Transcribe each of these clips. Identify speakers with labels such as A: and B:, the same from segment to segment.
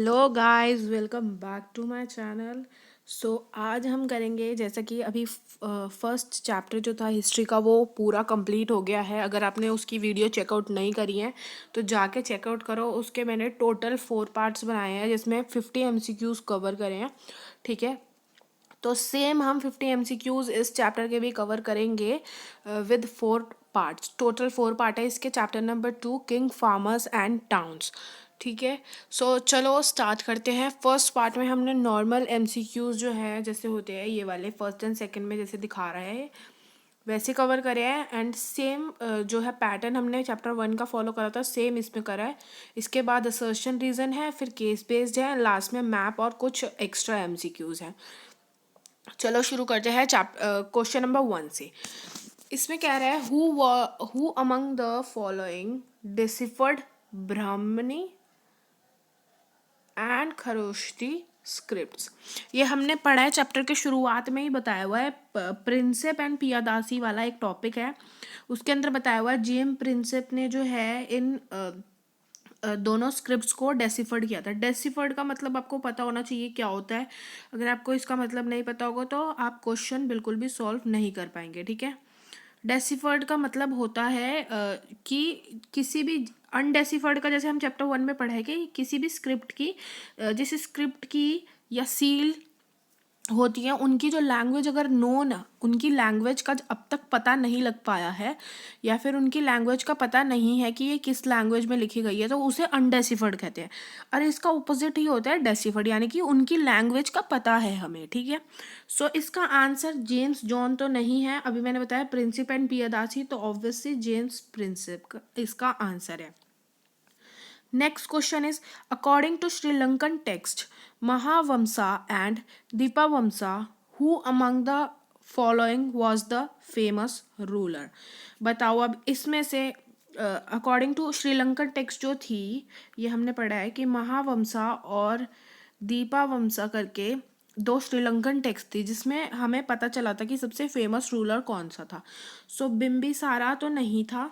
A: Hello guys, welcome back to my channel. So आज हम करेंगे, जैसा कि अभी फर्स्ट चैप्टर जो था हिस्ट्री का वो पूरा कंप्लीट हो गया है। अगर आपने उसकी वीडियो चेकआउट नहीं करी है तो जाके चेकआउट करो। उसके मैंने टोटल 4 पार्ट्स बनाए हैं जिसमें 50 MCQs कवर करे हैं। ठीक है, तो सेम हम 50 MCQs इस चैप्टर के भी कवर करेंगे विद 4 पार्ट्स। टोटल 4 पार्ट है इसके। Chapter number 2, king, farmers and towns. ठीक है, सो चलो स्टार्ट करते हैं। फर्स्ट पार्ट में हमने नॉर्मल MCQs जो है जैसे होते हैं ये वाले फर्स्ट एंड सेकंड में जैसे दिखा रहा है वैसे कवर करे हैं। एंड सेम जो है पैटर्न हमने चैप्टर 1 का फॉलो करा था सेम इसमें करा है। इसके बाद असर्शन रीजन है, फिर केस बेस्ड है, लास्ट में मैप और कुछ एक्स्ट्रा MCQs हैं। चलो शुरू करते हैं क्वेश्चन नंबर 1 से। इसमें कह रहा है who among the following deciphered Brahmani and Kharosthi scripts. ये हमने पढ़ा है चैप्टर के शुरुआत में ही बताया हुआ है। प्रिंसेप एंड पियादासी वाला एक टॉपिक है, उसके अंदर बताया हुआ है जेम प्रिंसेप ने जो है इन दोनों स्क्रिप्ट्स को डेसिफर्ड किया था। डेसिफर्ड का मतलब आपको पता होना चाहिए क्या होता है। अगर आपको इसका मतलब नहीं पता होगा तो आप क्वेश्चन बिल्कुल भी सॉल्व नहीं कर पाएंगे। ठीक है, डेसिफर्ड का मतलब होता है कि किसी भी अनडेसिफर्ड का, जैसे हम चैप्टर 1 में पढ़ा है कि किसी भी स्क्रिप्ट की जिस स्क्रिप्ट की या सील होती हैं उनकी जो लैंग्वेज अगर नोन, उनकी लैंग्वेज का अब तक पता नहीं लग पाया है या फिर उनकी लैंग्वेज का पता नहीं है कि ये किस लैंग्वेज में लिखी गई है, तो उसे अनडेसिफर्ड कहते हैं। और इसका ऑपोजिट ही होता है डेसिफर्ड, यानी कि उनकी लैंग्वेज का पता है हमें। ठीक है, सो इसका आंसर जेम्स जॉन तो नहीं है। अभी मैंने बताया प्रिंसिप एंड पियादासी, तो ऑब्वियसली जेम्स प्रिंसिप का इसका आंसर है। Next question is, according to Sri Lankan text, Mahavamsa and Dipavamsa, who among the following was the famous ruler? बताओ अब इसमें से अकॉर्डिंग टू श्रीलंकन टेक्स्ट जो थी, ये हमने पढ़ा है कि महावंसा और दीपावंसा करके दो श्रीलंकन टेक्स्ट थी जिसमें हमें पता चला था कि सबसे फेमस रूलर कौन सा था। सो बिम्बिसारा तो नहीं था,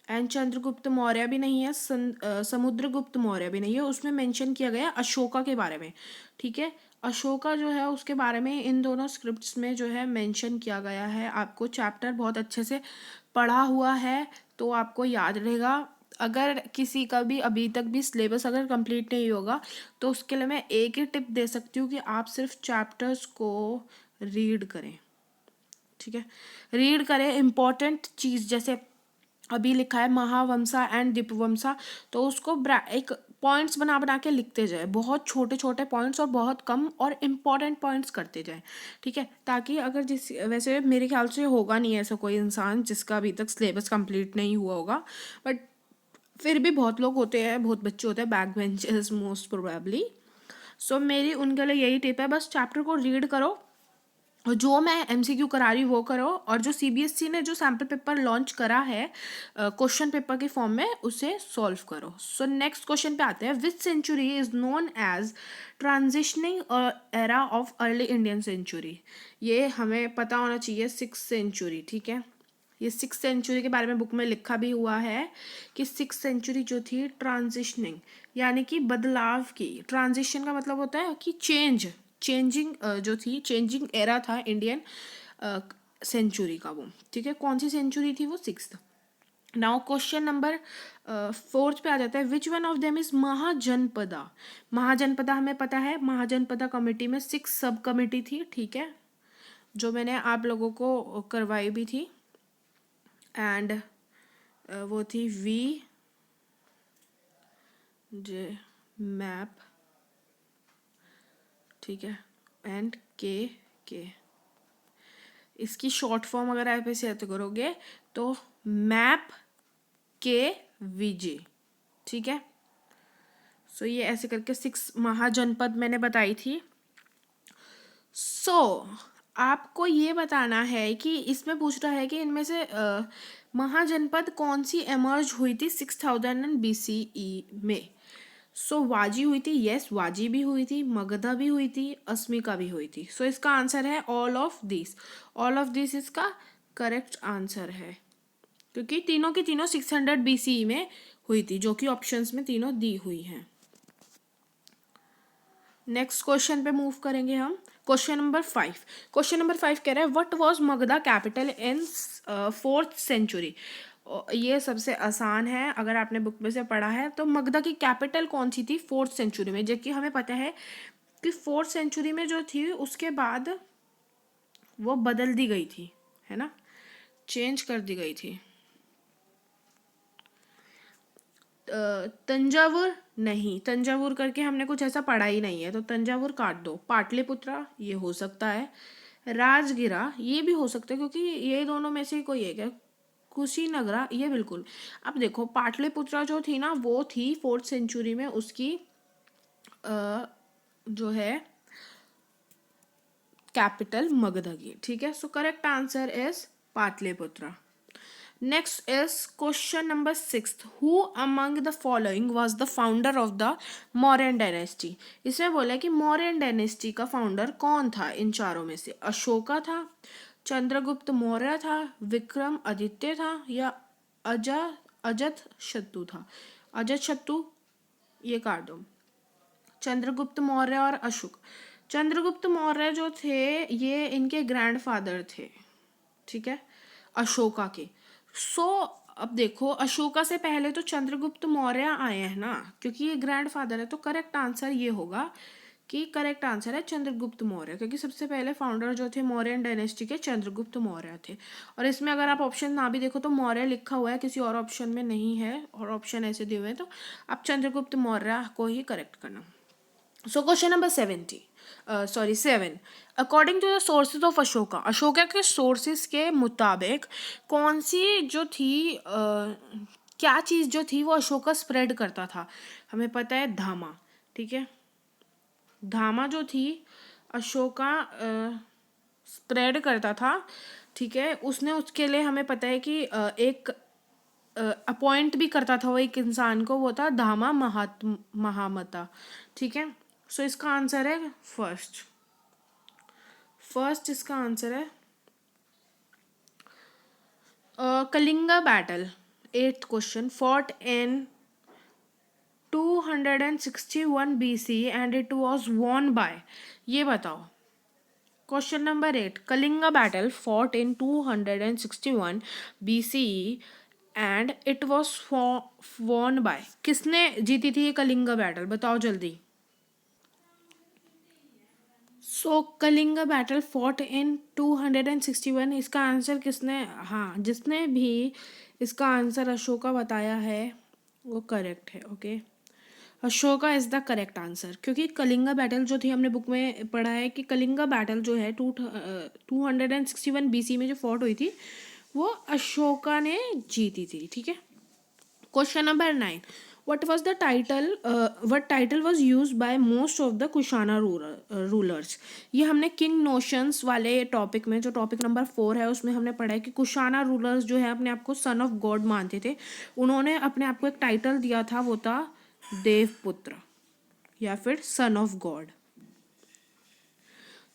A: एंड चंद्रगुप्त मौर्य भी नहीं है, समुद्रगुप्त मौर्य भी नहीं है। उसमें मेंशन किया गया अशोका के बारे में। ठीक है, अशोका जो है उसके बारे में इन दोनों स्क्रिप्ट्स में जो है मेंशन किया गया है। आपको चैप्टर बहुत अच्छे से पढ़ा हुआ है तो आपको याद रहेगा। अगर किसी का भी अभी तक भी सिलेबस अगर कंप्लीट नहीं होगा तो उसके लिए मैं एक ही टिप दे सकती हूँ कि आप सिर्फ चैप्टर्स को रीड करें। ठीक है, रीड करें। इम्पॉर्टेंट चीज़ जैसे अभी लिखा है महावंशा एंड दीपवंशा, तो उसको एक पॉइंट्स बना बना के लिखते जाए, बहुत छोटे छोटे पॉइंट्स और बहुत कम और इम्पॉर्टेंट पॉइंट्स करते जाए। ठीक है, ताकि अगर जिस वैसे मेरे ख्याल से होगा नहीं ऐसा कोई इंसान जिसका अभी तक सिलेबस कंप्लीट नहीं हुआ होगा, बट फिर भी बहुत लोग होते हैं, बहुत बच्चे होते हैं बैक बेंचर्स मोस्ट प्रोबेबली। सो मेरी उनके लिए यही टिप है, बस चैप्टर को रीड करो और जो मैं MCQ करा रही हूँ वो करो, और जो CBSE ने जो सैम्पल पेपर लॉन्च करा है क्वेश्चन पेपर के फॉर्म में उसे सॉल्व करो। सो नेक्स्ट क्वेश्चन पे आते हैं। Which century is known as transitioning era of early Indian century? ये हमें पता होना चाहिए, 6th सेंचुरी। ठीक है, ये 6th सेंचुरी के बारे में बुक में लिखा भी हुआ है कि 6th सेंचुरी जो थी ट्रांजिशनिंग यानी कि बदलाव की। ट्रांजिशन का मतलब होता है कि चेंजिंग जो थी, चेंजिंग एरा था इंडियन सेंचुरी का वो। ठीक है, कौन सी सेंचुरी थी वो? 6th। नाउ क्वेश्चन नंबर 4 पे आ जाता है। Which one of them is Mahajanapada? Mahajanapada हमें पता है, महाजनपदा कमेटी में 6 सब कमेटी थी। ठीक है, जो मैंने आप लोगों को करवाई भी थी। एंड वो थी वी जे मैप। ठीक है, एंड के इसकी शॉर्ट फॉर्म अगर आप इसे याद करोगे तो मैप के वीजे। ठीक है, सो ये ऐसे करके 6 महाजनपद मैंने बताई थी। आपको ये बताना है कि इसमें पूछ रहा है कि इनमें से महाजनपद कौन सी एमर्ज हुई थी 6000 BCE में। वाजी हुई थी, यस वाजी भी हुई थी, मगधा भी हुई थी, अस्मिका भी हुई थी। इसका आंसर है all of this. All of this इसका करेक्ट आंसर है, क्योंकि तीनों की तीनों 600 BCE में हुई थी, जो कि ऑप्शंस में तीनों दी हुई हैं। नेक्स्ट क्वेश्चन पे मूव करेंगे हम। Question number 5। क्वेश्चन नंबर 5 कह रहा है what was Magadha capital in 4th century. ये सबसे आसान है, अगर आपने बुक में से पढ़ा है तो मगधा की कैपिटल कौन सी थी 4th सेंचुरी में, जबकि हमें पता है कि 4th सेंचुरी में जो थी उसके बाद वो बदल दी गई थी, है ना, चेंज कर दी गई थी। तंजावुर नहीं, तंजावुर करके हमने कुछ ऐसा पढ़ा ही नहीं है, तो तंजावुर काट दो। पाटलिपुत्रा ये हो सकता है, राजगिरा ये भी हो सकता है, क्योंकि ये दोनों में से कोई एक है। कुशीनगरा ये बिल्कुल। अब देखो पाटलिपुत्रा जो थी ना वो थी 4th सेंचुरी में, उसकी जो है कैपिटल मगधा की, ठीक है। So correct answer is Pataliputra. Next is question number 6. Who among the following was the founder of the Mauryan dynasty? इसमें बोला है कि मौर्यन डायनेस्टी का फाउंडर कौन था इन चारों में से। अशोका था, चंद्रगुप्त मौर्य था, विक्रम आदित्य था, या अजत शत्रु था। अजत शत्रु ये काट दो। चंद्रगुप्त मौर्य और अशोक। चंद्रगुप्त मौर्य जो थे ये इनके ग्रैंडफादर थे, ठीक है, अशोका के। अब देखो अशोका से पहले तो चंद्रगुप्त मौर्य आए हैं ना, क्योंकि ये ग्रैंडफादर है, तो करेक्ट आंसर ये होगा कि करेक्ट आंसर है चंद्रगुप्त मौर्य, क्योंकि सबसे पहले फाउंडर जो थे मौर्यन डायनेस्टी के चंद्रगुप्त मौर्य थे। और इसमें अगर आप ऑप्शन ना भी देखो तो मौर्य लिखा हुआ है, किसी और ऑप्शन में नहीं है, और ऑप्शन ऐसे दिए हुए हैं, तो आप चंद्रगुप्त मौर्य को ही करेक्ट करना। So question number 7। According to the sources of Ashoka, Ashoka के सोर्सेज के मुताबिक कौन सी जो थी क्या चीज़ जो थी वो अशोका स्प्रेड करता था। हमें पता है धामा, ठीक है, धामा जो थी अशोका स्प्रेड करता था, ठीक है। उसने उसके लिए हमें पता है कि एक अपॉइंट भी करता था वो एक इंसान को, वो था धामा महामता, ठीक है। सो इसका आंसर है फर्स्ट इसका आंसर है Kalinga battle. 8th question, fought in 261 BC and it was won by, ये बताओ। Question number 8, Kalinga battle fought in 261 BCE and it was won by, किसने जीती थी ये कलिंगा बैटल, बताओ जल्दी। सो कलिंगा बैटल फॉट इन 261, इसका आंसर किसने, हाँ जिसने भी इसका आंसर अशोका बताया है वो करेक्ट है, okay. Ashoka is the correct answer, क्योंकि कलिंगा बैटल जो थी हमने बुक में पढ़ा है कि कलिंगा बैटल जो है 261 BC में जो फॉट हुई थी वो अशोका ने जीती थी, ठीक है। Question number 9, what title was used by most of the Kushana rulers? ये हमने किंग नोशंस वाले टॉपिक में, जो टॉपिक नंबर 4 है उसमें हमने पढ़ा है कि कुशाना रूलर्स जो है अपने आप को सन ऑफ गॉड मानते थे। उन्होंने अपने आप को एक टाइटल दिया था, वो था देवपुत्र या फिर सन ऑफ गॉड,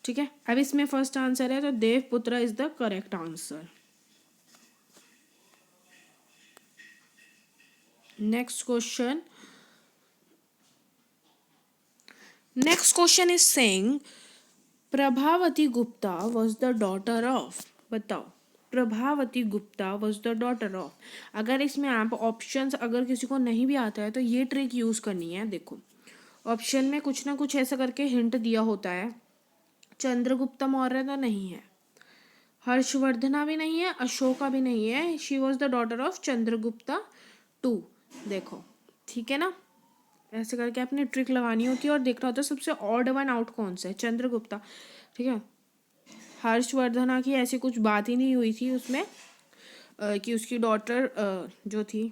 A: ठीक है। अब इसमें फर्स्ट आंसर है तो Devaputra is the correct answer. Next question is saying Prabhavati Gupta was the daughter of, बताओ Prabhavati Gupta was the daughter of. अगर इसमें आप ऑप्शंस अगर किसी को नहीं भी आता है तो ये ट्रिक यूज़ करनी है। देखो ऑप्शन में कुछ ना कुछ ऐसा करके हिंट दिया होता है। चंद्रगुप्ता मौर्य तो नहीं है, हर्षवर्धना भी नहीं है, अशोका भी नहीं है, she was the daughter of Chandragupta 2। देखो ठीक है ना, ऐसे करके अपनी ट्रिक लगानी होती है और देखना होता है सबसे ऑड वन आउट कौन सा है, चंद्रगुप्ता, ठीक है। हर्षवर्धना की ऐसी कुछ बात ही नहीं हुई थी उसमें कि उसकी डॉटर जो थी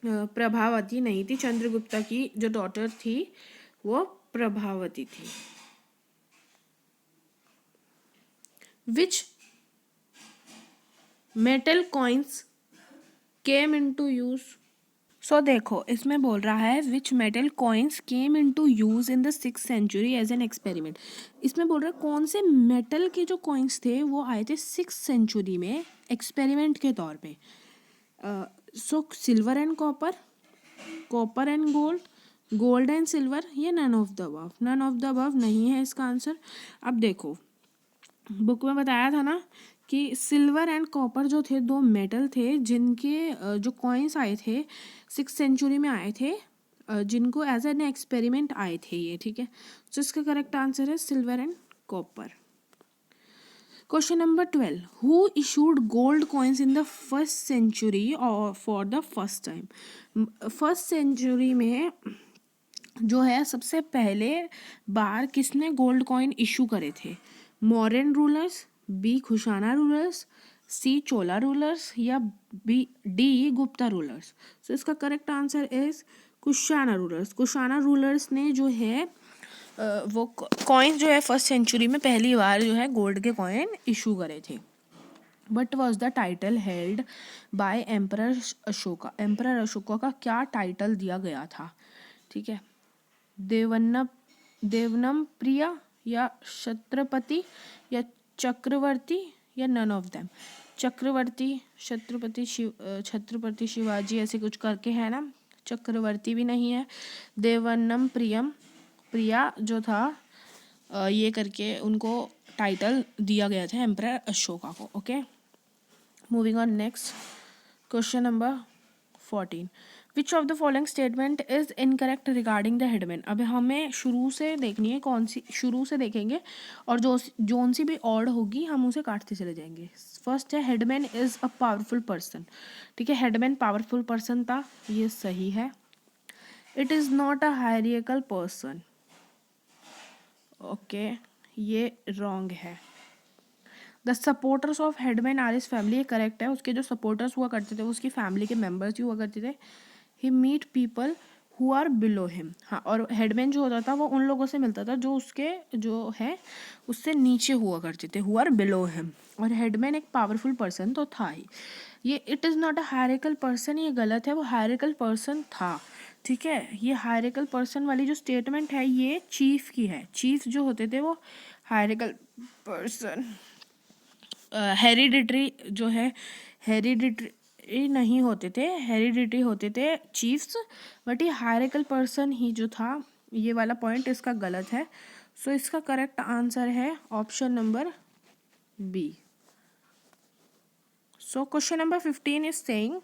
A: प्रभावती नहीं थी, चंद्रगुप्ता की जो डॉटर थी वो प्रभावती थी। Which metal coins came into use. So देखो इसमें बोल रहा है which metal coins came into use in the 6th century as an experiment. इसमें बोल रहा है कौन से मेटल के जो कॉइन्स थे वो आए थे 6th सेंचुरी में एक्सपेरिमेंट के तौर पे। So silver and copper, copper and gold, gold and silver, या none of the above? None of the above नहीं है इसका आंसर। अब देखो बुक में बताया था ना कि सिल्वर एंड कॉपर जो थे दो मेटल थे जिनके जो कॉइन्स आए थे 6th सेंचुरी में आए थे, जिनको एज एन एक्सपेरिमेंट आए थे ये, ठीक है। तो इसका करेक्ट आंसर है silver and copper. Question number 12, who issued gold coins in the 1st century और for the first time? 1st century में जो है सबसे पहले बार किसने गोल्ड कॉइन इशू करे थे? Mauryan rulers, B Kushana rulers, C Chola rulers, या B D Gupta rulers? So इसका correct answer is Kushana rulers. Kushana rulers ने जो है वो कॉइन जो है 1st सेंचुरी में पहली बार जो है गोल्ड के कॉइन इशू करे थे। But was the title held by emperor Ashoka? Emperor Ashoka का क्या टाइटल दिया गया था? ठीक है, देवनम देवनम प्रिया, या छत्रपति, या चक्रवर्ती, या नन ऑफ देम? चक्रवर्ती, छत्रपति शिवाजी ऐसे कुछ करके है ना, चक्रवर्ती भी नहीं है। देवनम प्रिया जो था ये करके उनको टाइटल दिया गया था एम्परर अशोका को। Okay, moving on next, question number 14, which of the following statement is incorrect regarding the headman? अब हमें शुरू से देखनी है, कौन सी शुरू से देखेंगे और जोन सी भी ऑड होगी हम उसे काटते चले जाएंगे। फर्स्ट है headman is a powerful person, ठीक है, हेडमैन पावरफुल पर्सन था, ये सही है। It is not a hierarchical person, okay, ये रॉन्ग है। The supporters of headman are is family, ये करेक्ट है, उसके जो सपोर्टर्स हुआ करते थे वो उसकी फैमिली के मेम्बर्स ही हुआ करते थे। He meet people who are below him, हाँ, और हेडमैन जो होता था वो उन लोगों से मिलता था जो उसके जो है उससे नीचे हुआ करते थे, हु आर बिलो हिम। और हेडमैन एक पावरफुल पर्सन तो था ही। ये it is not a हायरिकल person, ये गलत है, वो हायरिकल पर्सन था, ठीक है। ये हायरिकल पर्सन वाली जो स्टेटमेंट है ये चीफ की है, चीफ जो होते थे वो हायरिकल पर्सन, हेरिडिटरी जो है, हेरिडिटरी नहीं होते थे, हेरिडिटरी होते थे चीफ्स, बट ये हायरिकल पर्सन ही जो था, ये वाला पॉइंट इसका गलत है। सो इसका करेक्ट आंसर है option number B. So question number 15 is saying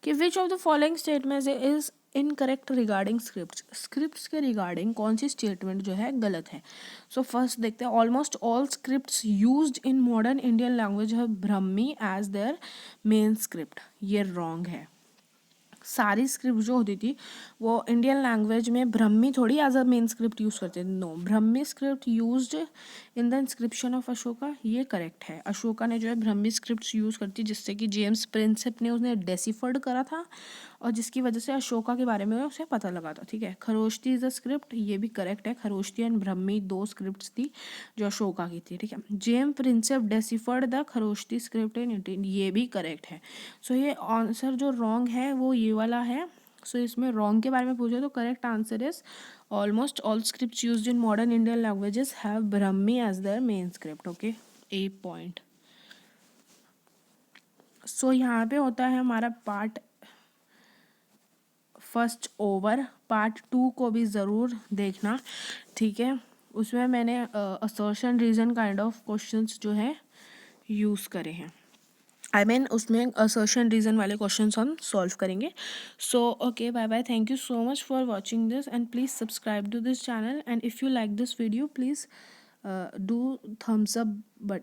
A: कि which of the following statement is incorrect regarding script? Scripts के रिगार्डिंग कौन सी स्टेटमेंट जो है गलत है? सो फर्स्ट देखते हैं, almost all scripts used in modern Indian language है Brahmi as their main script, ये रॉन्ग है। सारी स्क्रिप्ट जो होती थी वो इंडियन लैंग्वेज में ब्राह्मी थोड़ी as a main script use करते थे, no, Brahmi script used in the inscription of Ashoka, ये करेक्ट है। अशोका ने जो है ब्राह्मी स्क्रिप्ट यूज़ करती, जिससे कि जेम्स प्रिंसेप ने उसने डेसिफर्ड करा था और जिसकी वजह से अशोका के बारे में उसे पता लगा था, ठीक है। खरोष्टी इज अ स्क्रिप्ट, ये भी करेक्ट है, खरोष्टी एंड ब्राह्मी दो स्क्रिप्ट्स थी जो अशोका की थी, ठीक है। James Prinsep deciphered the Kharosthi script in 18, ये भी करेक्ट है। सो ये आंसर जो रॉन्ग है वो ये वाला है। सो इसमें रॉन्ग के बारे में पूछे तो correct answer is almost all scripts used in modern Indian languages have Brahmi as their main script, okay, a point. So यहाँ पे होता है हमारा पार्ट फर्स्ट ओवर, पार्ट 2 को भी ज़रूर देखना, ठीक है। उसमें मैंने assertion reason kind of questions जो है यूज़ करे हैं, आई मीन उसमें असर्शन रीजन वाले क्वेश्चंस हम सॉल्व करेंगे। So okay, bye bye, thank you so much for watching this and please subscribe to this channel and if you like this video please do thumbs up button.